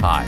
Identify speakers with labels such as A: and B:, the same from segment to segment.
A: Hi,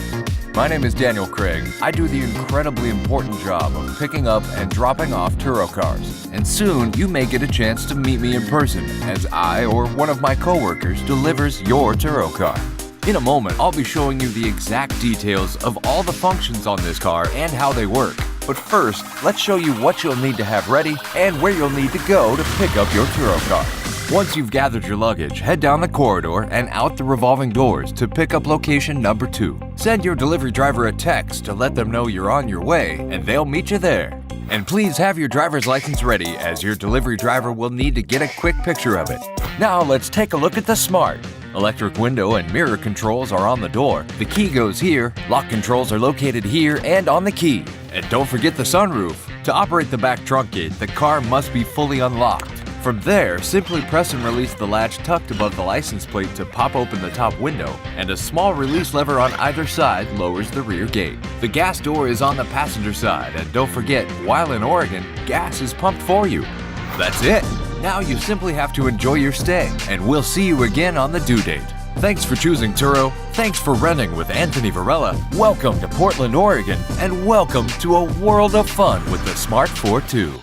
A: my name is Daniel Craig. I do the incredibly important job of picking up and dropping off Turo cars. And soon you may get a chance to meet me in person as I or one of my coworkers delivers your Turo car. In a moment, I'll be showing you the exact details of all the functions on this car and how they work. But first, let's show you what you'll need to have ready and where you'll need to go to pick up your Turo car. Once you've gathered your luggage, head down the corridor and out the revolving doors to pick up location number 2. Send your delivery driver a text to let them know you're on your way, and they'll meet you there. And please have your driver's license ready, as your delivery driver will need to get a quick picture of it. Now let's take a look at the Smart. Electric window and mirror controls are on the door. The key goes here, lock controls are located here and on the key. And don't forget the sunroof. To operate the back trunk gate, the car must be fully unlocked. From there, simply press and release the latch tucked above the license plate to pop open the top window, and a small release lever on either side lowers the rear gate. The gas door is on the passenger side, and don't forget, while in Oregon, gas is pumped for you. That's it! Now you simply have to enjoy your stay, and we'll see you again on the due date. Thanks for choosing Turo, thanks for renting with Anthony Varela, welcome to Portland, Oregon, and welcome to a world of fun with the Smart FourTwo.